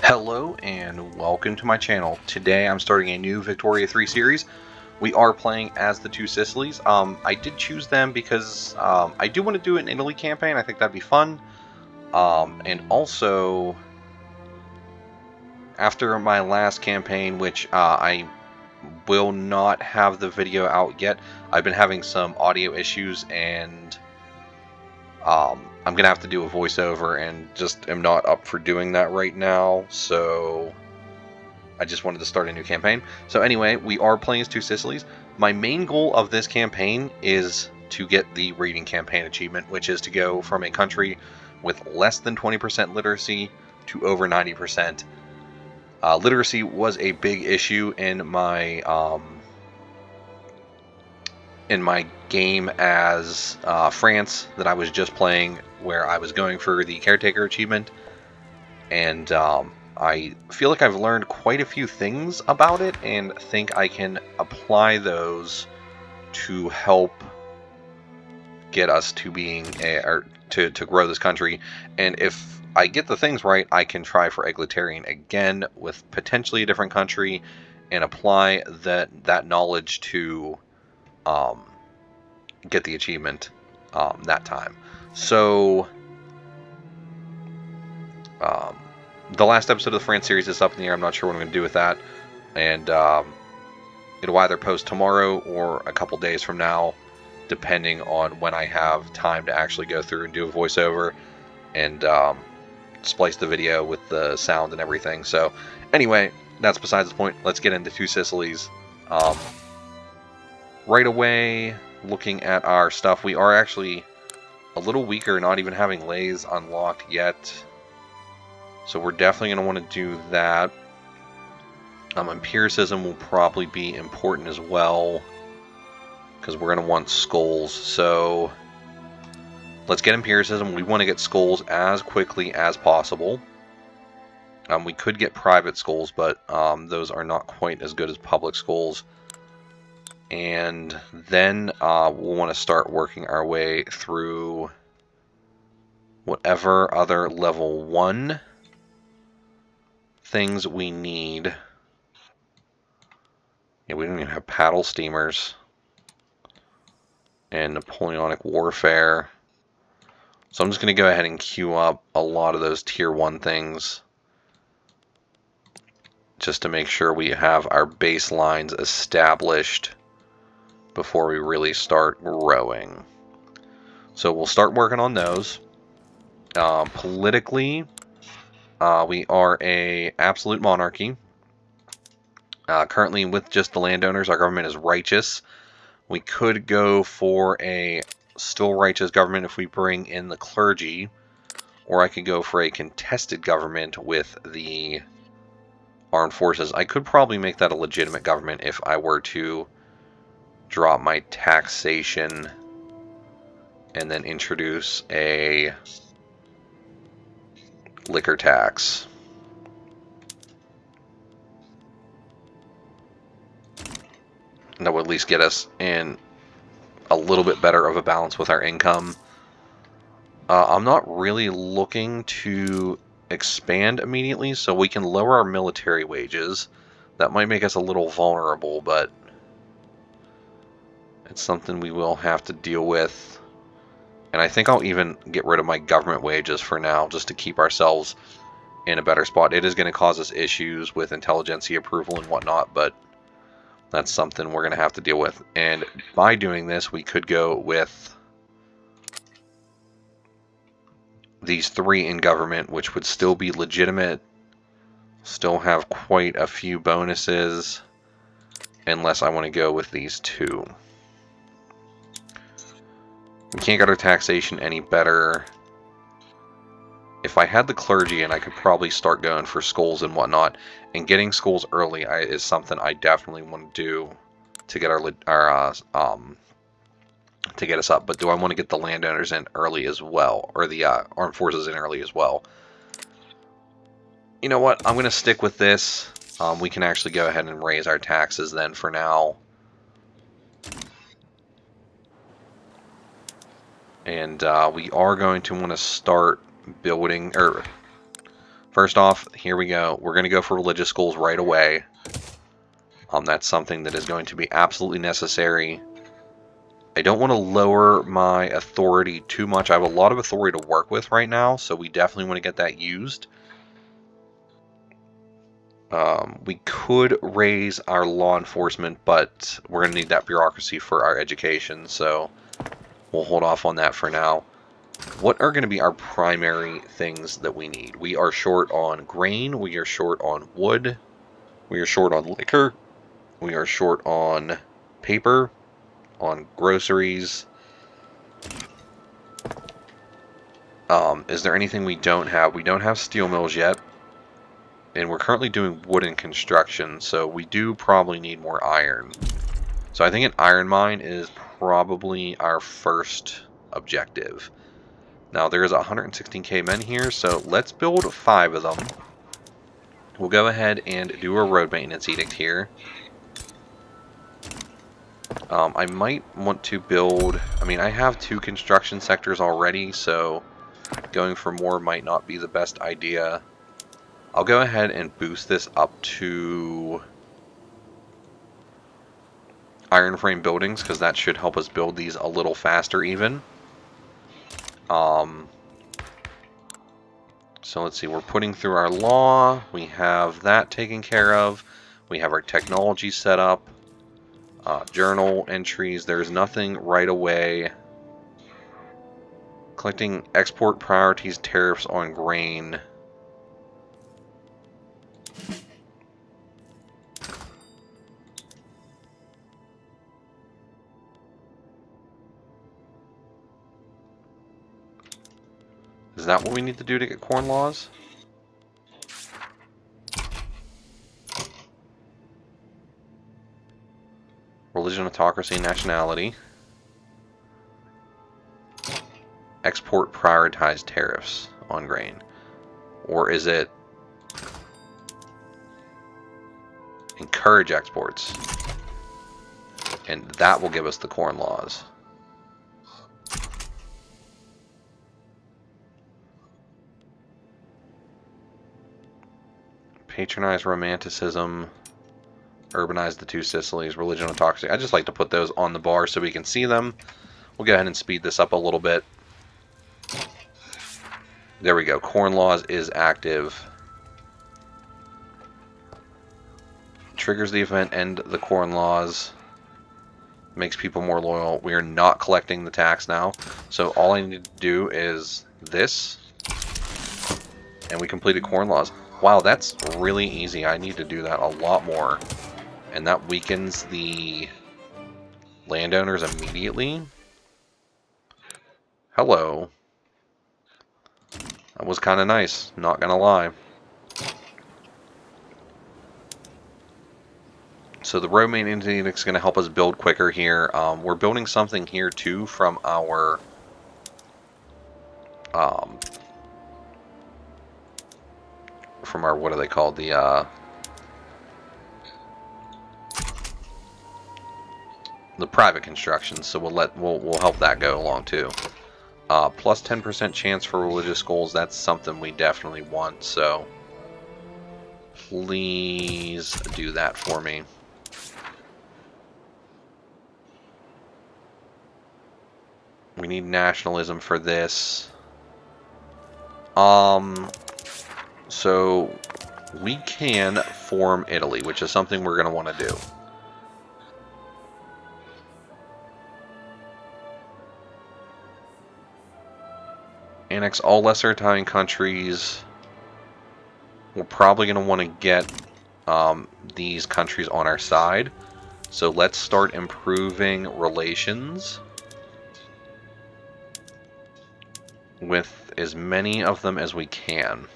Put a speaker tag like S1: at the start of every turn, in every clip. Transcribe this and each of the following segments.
S1: Hello and welcome to my channel. Today I'm starting a new Victoria 3 series. We are playing as the two Sicilies. I did choose them because I do want to do an Italy campaign. I think that'd be fun. And also, after my last campaign, which I will not have the video out yet, I've been having some audio issues and I'm going to have to do a voiceover and just am not up for doing that right now, so I just wanted to start a new campaign. So anyway, we are playing as two Sicilies. My main goal of this campaign is to get the reading campaign achievement, which is to go from a country with less than 20% literacy to over 90%. Literacy was a big issue in my game as France that I was just playing, where I was going for the caretaker achievement, and I feel like I've learned quite a few things about it and think I can apply those to help get us to being to grow this country. And if I get the things right, I can try for egalitarian again with potentially a different country and apply that knowledge to get the achievement that time. So the last episode of the France series is up in the air. I'm not sure what I'm going to do with that, and it'll either post tomorrow or a couple days from now, depending on when I have time to actually go through and do a voiceover and splice the video with the sound and everything. So anyway, that's besides the point. Let's get into two Sicilies. Right away, looking at our stuff, we are actually a little weaker, not even having lays unlocked yet. So we're definitely going to want to do that. Empiricism will probably be important as well, because we're going to want skulls. So let's get empiricism. We want to get skulls as quickly as possible. We could get private skulls, but those are not quite as good as public skulls. And then we'll want to start working our way through whatever other level 1 things we need. Yeah, we don't even have paddle steamers and Napoleonic warfare. So I'm just going to go ahead and queue up a lot of those tier 1 things just to make sure we have our baselines established before we really start growing. So we'll start working on those. Politically, we are a absolute monarchy. Currently, with just the landowners, our government is righteous. We could go for a still righteous government if we bring in the clergy, or I could go for a contested government with the armed forces. I could probably make that a legitimate government if I were to drop my taxation and then introduce a liquor tax. That would at least get us in a little bit better of a balance with our income. I'm not really looking to expand immediately, so we can lower our military wages. That might make us a little vulnerable, but it's something we will have to deal with. And I think I'll even get rid of my government wages for now, just to keep ourselves in a better spot. It is going to cause us issues with intelligentsia approval and whatnot, but that's something we're going to have to deal with. And by doing this, we could go with these 3 in government, which would still be legitimate, still have quite a few bonuses, unless I want to go with these 2. We can't get our taxation any better. If I had the clergy, and I could probably start going for skulls and whatnot, and getting skulls early is something I definitely want to do to get to get us up. But do I want to get the landowners in early as well, or the armed forces in early as well? You know what? I'm going to stick with this. We can actually go ahead and raise our taxes then for now. And we are going to want to start building, or First off, here we go. We're going to go for religious schools right away. That's something that is going to be absolutely necessary. I don't want to lower my authority too much. I have a lot of authority to work with right now, so we definitely want to get that used. We could raise our law enforcement, but we're going to need that bureaucracy for our education, so we'll hold off on that for now. What are going to be our primary things that we need? We are short on grain, we are short on wood, we are short on liquor, we are short on paper, on groceries. Is there anything we don't have? We don't have steel mills yet. And we're currently doing wooden construction, so we do probably need more iron. So I think an iron mine is probably our first objective. Now there is 116k men here, so let's build 5 of them. We'll go ahead and do a road maintenance edict here. I might want to build, I have 2 construction sectors already, so going for more might not be the best idea. I'll go ahead and boost this up to iron frame buildings, because that should help us build these a little faster even. So let's see, we're putting through our law, we have that taken care of, we have our technology set up, journal entries, there's nothing right away. Collecting export priorities, tariffs on grain. Is that what we need to do to get corn laws? Religion, autocracy, nationality. Export prioritized tariffs on grain. Or is it encourage exports? And that will give us the corn laws. Patronize romanticism, urbanize the 2 Sicilies, religion, autocracy. I just like to put those on the bar so we can see them. We'll go ahead and speed this up a little bit. There we go. Corn laws is active. Triggers the event, end the corn laws. Makes people more loyal. We are not collecting the tax now. So all I need to do is this. And we completed corn laws. Wow, that's really easy. I need to do that a lot more. And that weakens the landowners immediately. Hello. That was kind of nice, not gonna lie. So the road maintenance is going to help us build quicker here. We're building something here too from our what are they called, the private construction, so we'll help that go along too. Plus 10% chance for religious schools, that's something we definitely want, so please do that for me. We need nationalism for this. So we can form Italy, which is something we're going to want to do. Annex all lesser Italian countries. We're probably going to want to get these countries on our side. So let's start improving relations with as many of them as we can.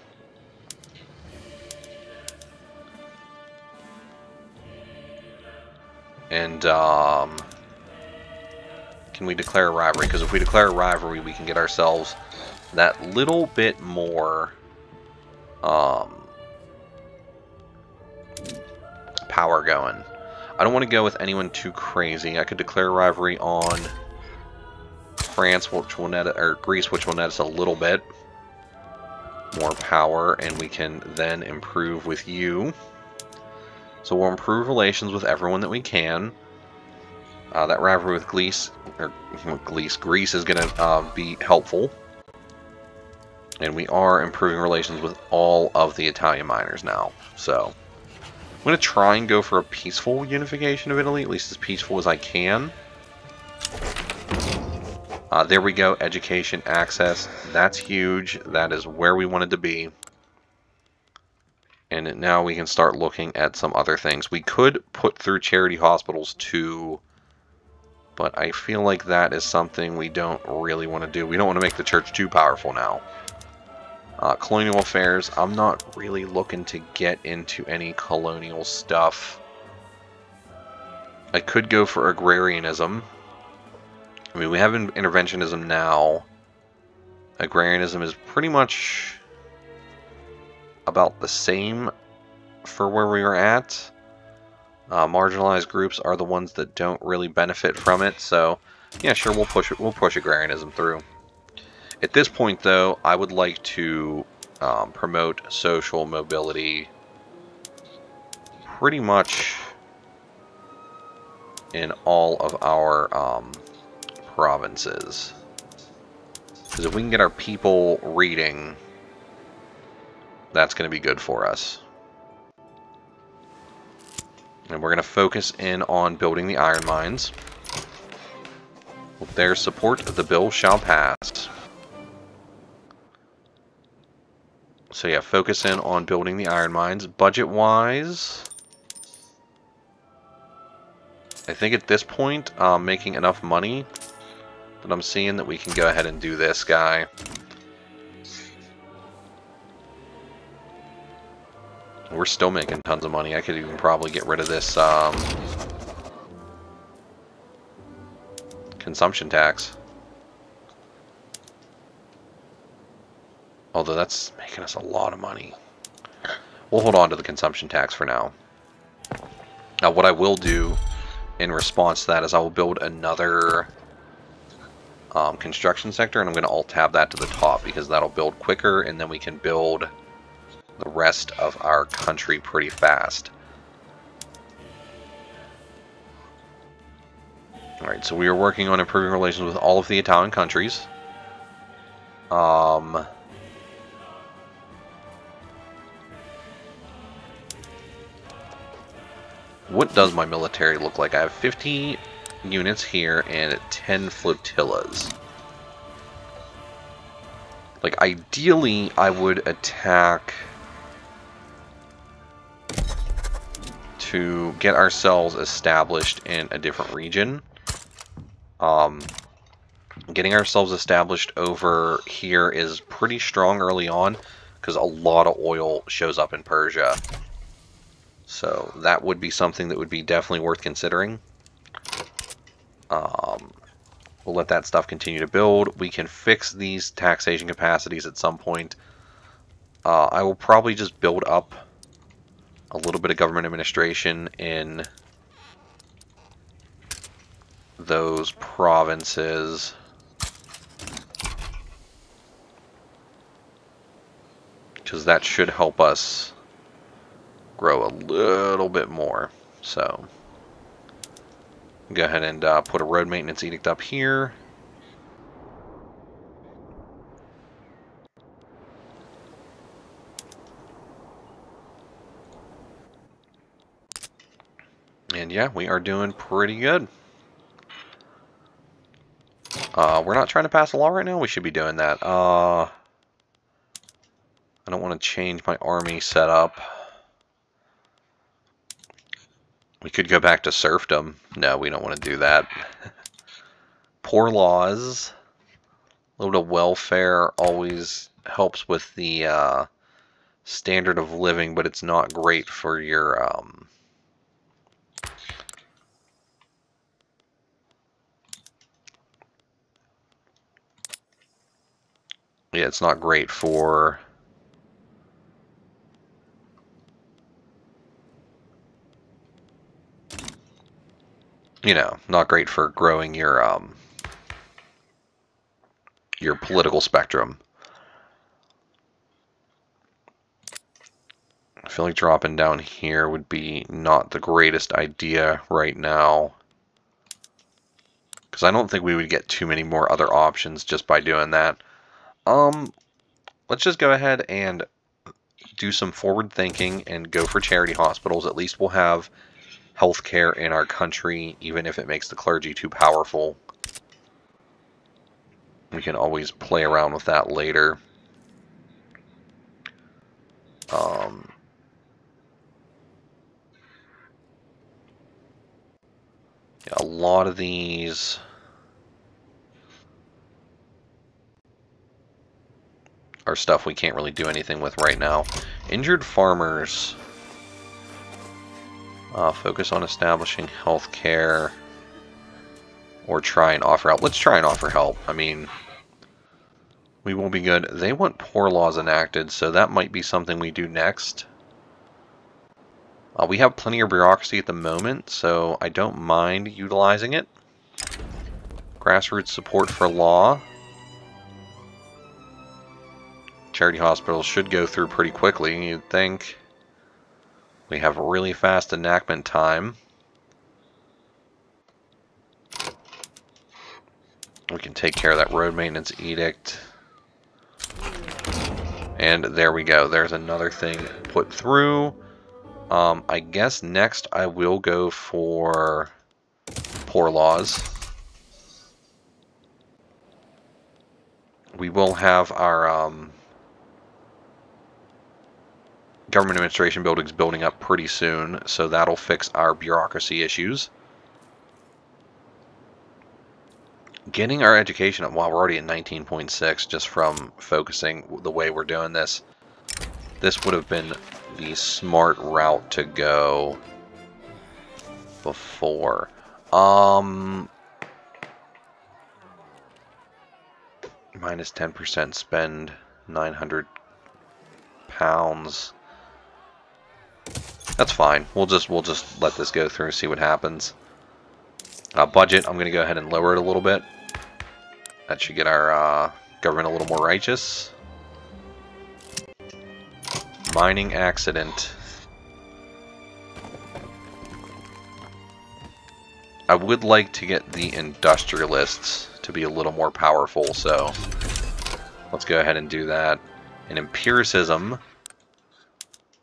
S1: And can we declare a rivalry? Because if we declare a rivalry, we can get ourselves that little bit more power going. I don't want to go with anyone too crazy. I could declare a rivalry on France, which will net, or Greece, which will net us a little bit. more power, and we can then improve with you. So we'll improve relations with everyone that we can. That rivalry with Greece is going to be helpful. And we are improving relations with all of the Italian miners now. So I'm going to try and go for a peaceful unification of Italy, at least as peaceful as I can. There we go, education, access. That's huge. That is where we wanted to be. And now we can start looking at some other things. We could put through charity hospitals too, but I feel like that is something we don't really want to do. We don't want to make the church too powerful now. Colonial affairs, I'm not really looking to get into any colonial stuff. I could go for agrarianism. I mean, we have interventionism now. Agrarianism is pretty much about the same for where we are at. Marginalized groups are the ones that don't really benefit from it, so yeah, sure, we'll push agrarianism through. At this point, though, I would like to promote social mobility pretty much in all of our provinces. Because if we can get our people reading, that's going to be good for us. And we're going to focus in on building the iron mines. With their support, the bill shall pass. So yeah, focus in on building the iron mines. Budget-wise, I think at this point, making enough money that I'm seeing that we can go ahead and do this guy. We're still making tons of money. I could even probably get rid of this consumption tax. Although that's making us a lot of money. We'll hold on to the consumption tax for now. Now what I will do in response to that is I will build another construction sector, and I'm going to alt-tab that to the top because that'll build quicker, and then we can build the rest of our country pretty fast. Alright, so we are working on improving relations with all of the Italian countries. What does my military look like? I have 50 units here and 10 flotillas. Like, ideally, I would attack to get ourselves established in a different region. Getting ourselves established over here is pretty strong early on because a lot of oil shows up in Persia. So that would be something that would be definitely worth considering. We'll let that stuff continue to build. We can fix these taxation capacities at some point. I will probably just build up a little bit of government administration in those provinces. Because that should help us grow a little bit more. So go ahead and put a road maintenance edict up here. And yeah, we are doing pretty good. We're not trying to pass a law right now. We should be doing that. I don't want to change my army setup. We could go back to serfdom. No, we don't want to do that. Poor laws. A little bit of welfare always helps with the standard of living, but it's not great for your yeah, it's not great for not great for growing your political spectrum. feel like dropping down here would be not the greatest idea right now. Because I don't think we would get too many more other options just by doing that. Let's just go ahead and do some forward thinking and go for charity hospitals. At least we'll have healthcare in our country, even if it makes the clergy too powerful. We can always play around with that later. Yeah, a lot of these are stuff we can't really do anything with right now. Injured farmers. Focus on establishing healthcare. Or try and offer help. Let's try and offer help. I mean, we will be good. They want poor laws enacted, so that might be something we do next. We have plenty of bureaucracy at the moment, so I don't mind utilizing it. Grassroots support for law. Charity hospitals should go through pretty quickly, you'd think. We have really fast enactment time. We can take care of that road maintenance edict. And there we go. There's another thing put through. I guess next I will go for poor laws. We will have our government administration buildings building up pretty soon, so that'll fix our bureaucracy issues. Getting our education up, while we're already at 19.6 just from focusing the way we're doing this. This would have been the smart route to go before. Minus 10% spend, 900 pounds. That's fine. We'll just let this go through and see what happens. Budget, I'm going to go ahead and lower it a little bit. That should get our government a little more righteous. Mining accident. I would like to get the industrialists to be a little more powerful, so let's go ahead and do that. And empiricism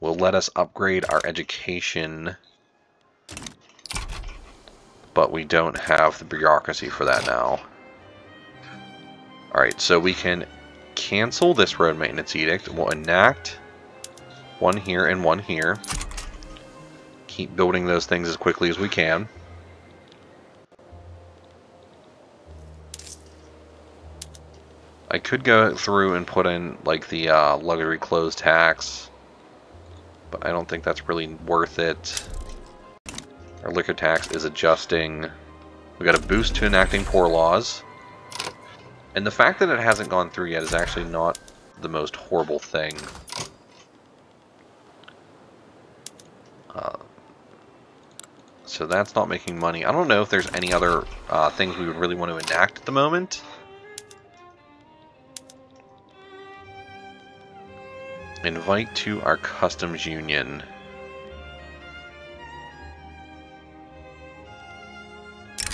S1: will let us upgrade our education, but we don't have the bureaucracy for that now. Alright, so we can cancel this road maintenance edict. We'll enact one here and one here. Keep building those things as quickly as we can. I could go through and put in like the luxury clothes tax, but I don't think that's really worth it. Our liquor tax is adjusting. We got a boost to enacting poor laws. And the fact that it hasn't gone through yet is actually not the most horrible thing. So that's not making money. I don't know if there's any other things we would really want to enact at the moment. Invite to our customs union.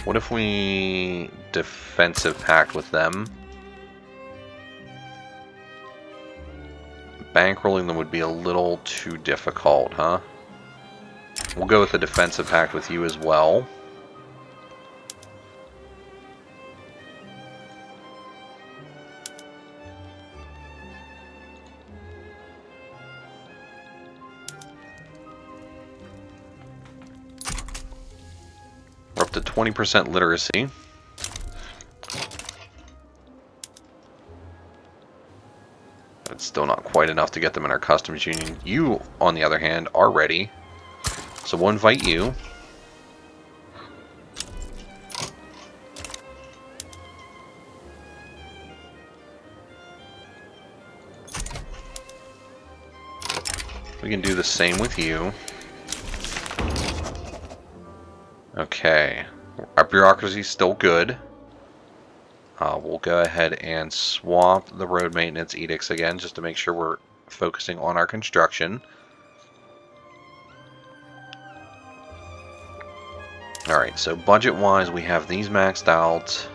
S1: What if we defensive pact with them? Bankrolling them would be a little too difficult, huh? We'll go with the defensive pact with you as well. We're up to 20% literacy. It's still not quite enough to get them in our customs union. You, on the other hand, are ready. So we'll invite you. We can do the same with you. Okay. Our bureaucracy is still good. We'll go ahead and swap the road maintenance edicts again just to make sure we're focusing on our construction. Alright, so budget-wise, we have these maxed out.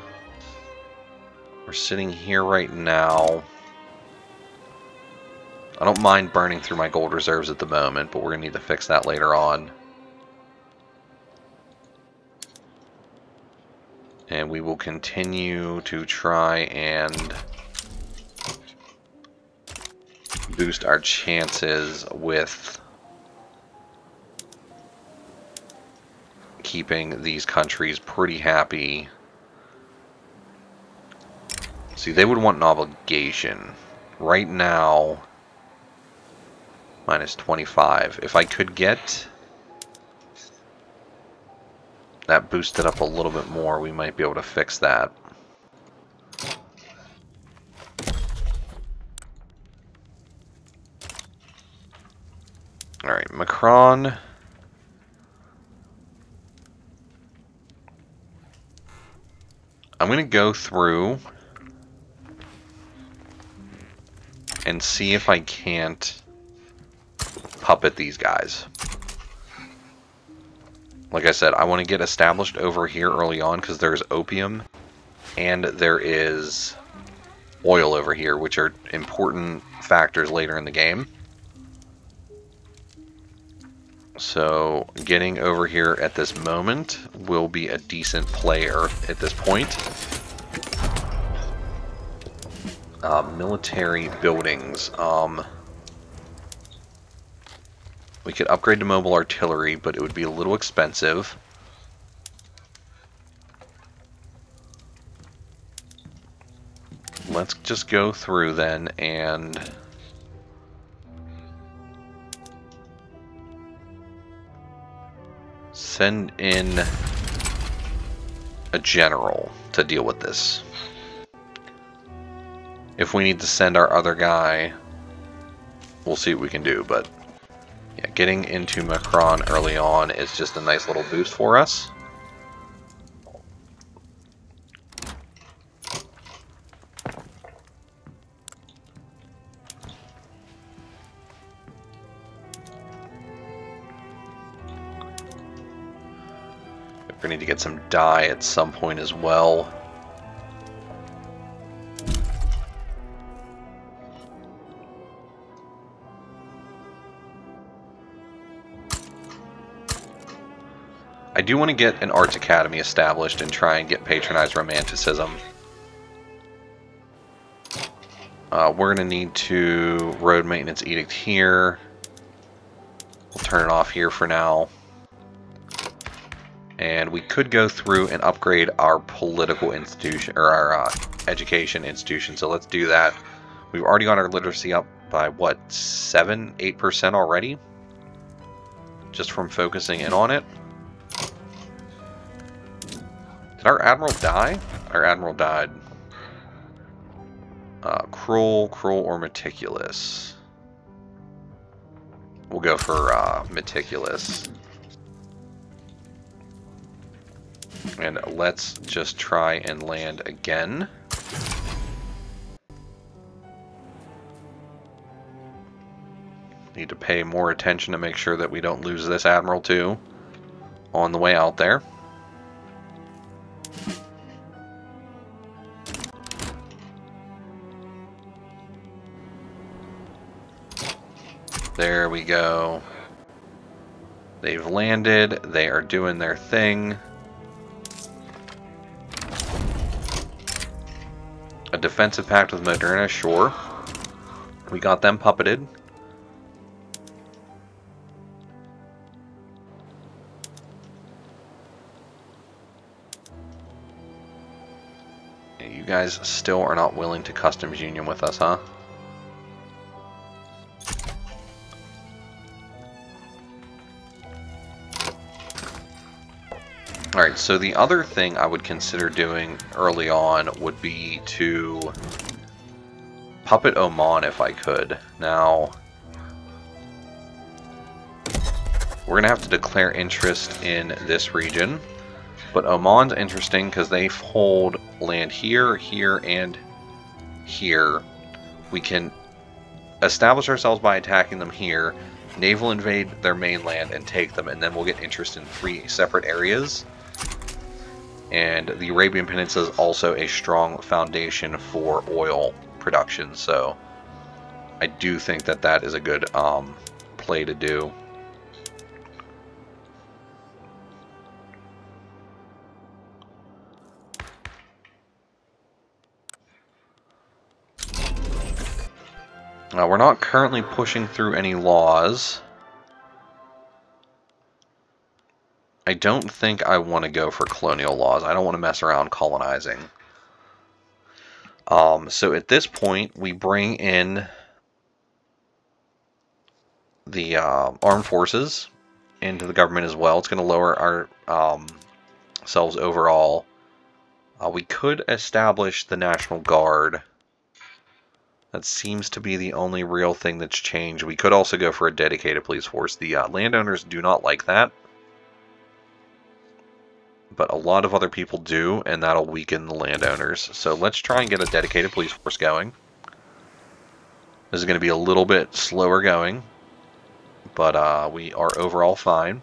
S1: We're sitting here right now. I don't mind burning through my gold reserves at the moment, but we're going to need to fix that later on. And we will continue to try and boost our chances with keeping these countries pretty happy. See, they would want an obligation. Right now, minus 25. If I could get that boosted up a little bit more, we might be able to fix that. Alright, Macron. I'm going to go through and see if I can't puppet these guys. Like I said, I want to get established over here early on because there's opium and there is oil over here, which are important factors later in the game. So getting over here at this moment will be a decent player at this point. Military buildings. We could upgrade to mobile artillery, but it would be a little expensive. Let's just go through then and send in a general to deal with this. If we need to send our other guy, we'll see what we can do, but yeah, getting into Macron early on is just a nice little boost for us. We're going to need to get some dye at some point as well. I do want to get an arts academy established and try and get patronized romanticism. We're going to need to road maintenance edict here. We'll turn it off here for now. And we could go through and upgrade our political institution, or our education institution, so let's do that. We've already got our literacy up by, what, 7-8% already? Just from focusing in on it. Did our admiral die? Our admiral died. Cruel, or meticulous? We'll go for meticulous. And let's just try and land again. Need to pay more attention to make sure that we don't lose this admiral too on the way out there. There we go. They've landed. They are doing their thing. A defensive pact with Moderna, sure. We got them puppeted. You guys still are not willing to customs union with us, huh? Alright, so the other thing I would consider doing early on would be to puppet Oman if I could. Now, we're going to have to declare interest in this region, but Oman's interesting because they hold land here, here, and here. We can establish ourselves by attacking them here, naval invade their mainland and take them, and then we'll get interest in 3 separate areas. And the Arabian Peninsula is also a strong foundation for oil production, so I do think that that is a good play to do. We're not currently pushing through any laws. I don't think I want to go for colonial laws. I don't want to mess around colonizing. So at this point, we bring in the armed forces into the government as well. It's going to lower our selves overall. We could establish the National Guard. That seems to be the only real thing that's changed. We could also go for a dedicated police force. The landowners do not like that, but a lot of other people do, and that'll weaken the landowners. So let's try and get a dedicated police force going. This is going to be a little bit slower going, but we are overall fine.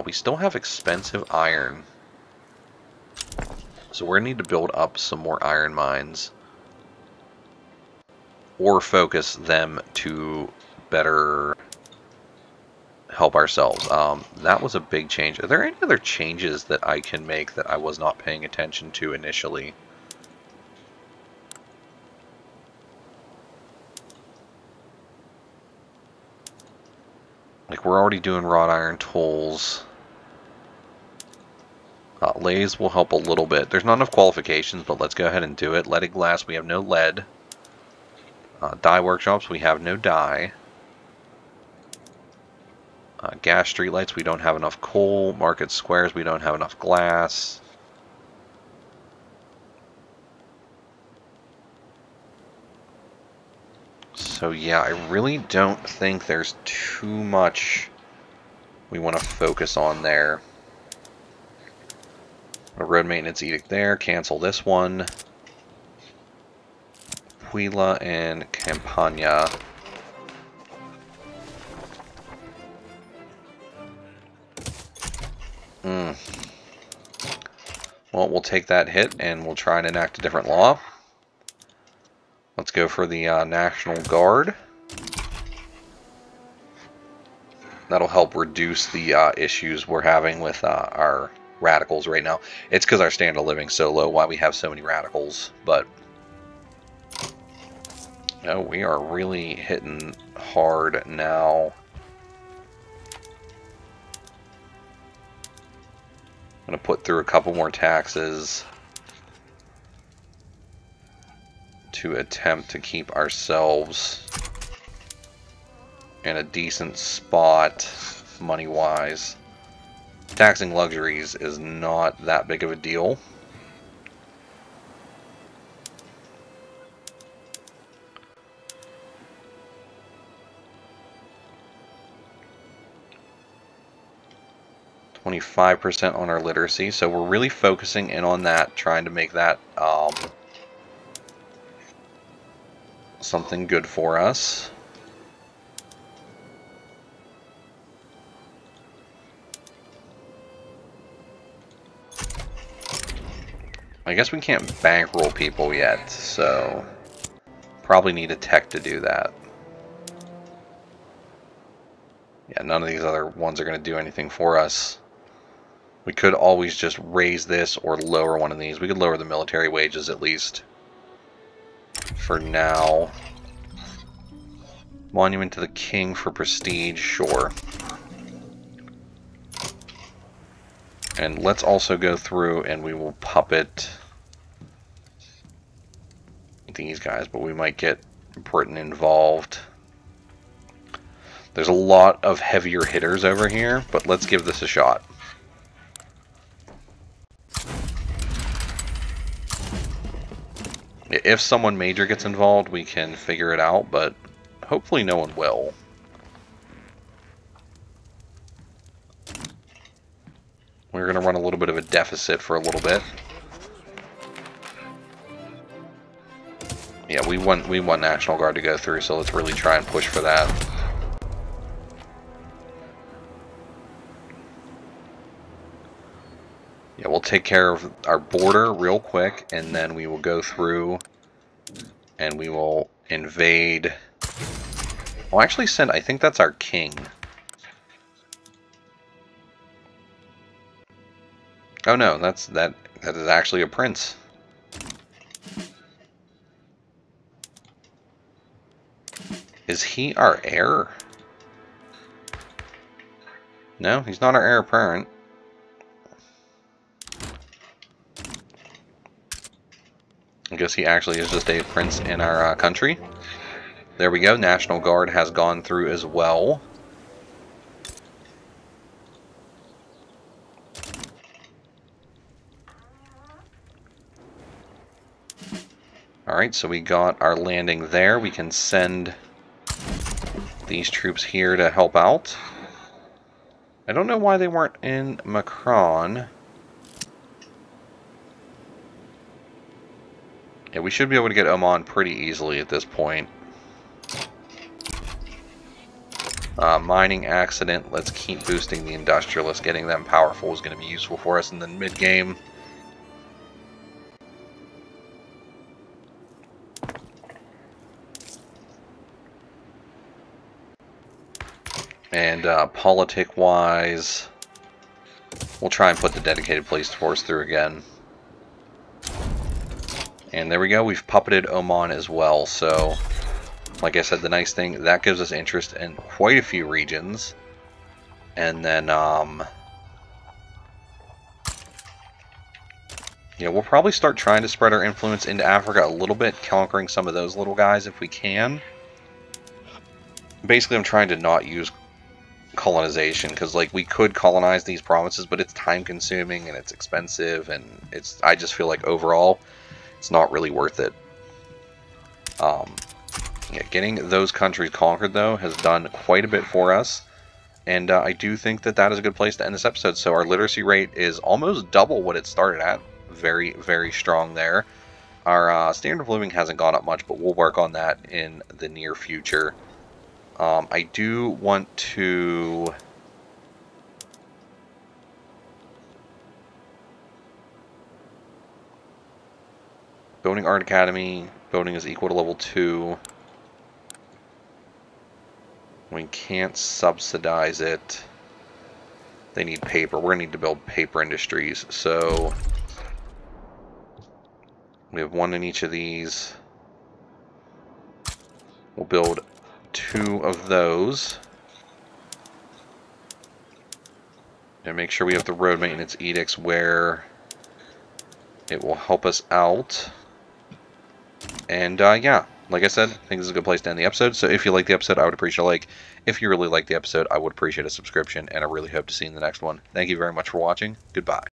S1: We still have expensive iron, so we're going to need to build up some more iron mines, or focus them to better help ourselves. That was a big change. Are there any other changes that I can make that I was not paying attention to initially? Like, we're already doing wrought iron tools. Lathes will help a little bit. There's not enough qualifications, but let's go ahead and do it. Leaded glass, we have no lead. Dye workshops, we have no dye. Gas streetlights, we don't have enough coal. Market squares, we don't have enough glass. So yeah, I really don't think there's too much we want to focus on there. A road maintenance edict there, cancel this one. Huila and Campania. Well, we'll take that hit and we'll try and enact a different law. Let's go for the National Guard. That'll help reduce the issues we're having with our radicals right now. It's because our standard of living is so low why we have so many radicals, but no, we are really hitting hard now. I'm going to put through a couple more taxes to attempt to keep ourselves in a decent spot money-wise. Taxing luxuries is not that big of a deal. %25 on our literacy, so we're really focusing in on that, trying to make that something good for us. I guess we can't bankroll people yet, so probably need a tech to do that. Yeah, none of these other ones are going to do anything for us. We could always just raise this or lower one of these. We could lower the military wages at least for now. Monument to the King for prestige, sure. And let's also go through and we will puppet these guys, but we might get Britain involved. There's a lot of heavier hitters over here, but let's give this a shot. If someone major gets involved, we can figure it out, but hopefully no one will. We're going to run a little bit of a deficit for a little bit. Yeah, we want National Guard to go through, so let's really try and push for that. Yeah, we'll take care of our border real quick, and then we will go through and we will invade. I'll actually send, I think that's our king. Oh no, that is actually a prince. Is he our heir? No, he's not our heir apparent. I guess he actually is just a prince in our country. There we go. National Guard has gone through as well. Alright, so we got our landing there. We can send these troops here to help out. I don't know why they weren't in Macron. Yeah, we should be able to get Oman pretty easily at this point. Mining accident. Let's keep boosting the industrialists. Getting them powerful is going to be useful for us in the mid-game. And politic-wise, we'll try and put the dedicated police force through again. And there we go. We've puppeted Oman as well. So, like I said, the nice thing, that gives us interest in quite a few regions. And then, yeah, we'll probably start trying to spread our influence into Africa a little bit, conquering some of those little guys if we can. Basically, I'm trying to not use colonization, because like we could colonize these provinces, but it's time consuming and it's expensive, and I just feel like overall it's not really worth it. Yeah, getting those countries conquered though has done quite a bit for us, and I do think that that is a good place to end this episode. So our literacy rate is almost double what it started at. Very, very strong there. Our standard of living hasn't gone up much, but we'll work on that in the near future. I do want to building art academy. Building is equal to level 2. We can't subsidize it. They need paper. We're going to need to build paper industries. So we have 1 in each of these. We'll build 2 of those. And make sure we have the road maintenance edicts where it will help us out. And yeah, like I said, I think this is a good place to end the episode. So if you like the episode, I would appreciate a like. If you really like the episode, I would appreciate a subscription, and I really hope to see you in the next one. Thank you very much for watching. Goodbye.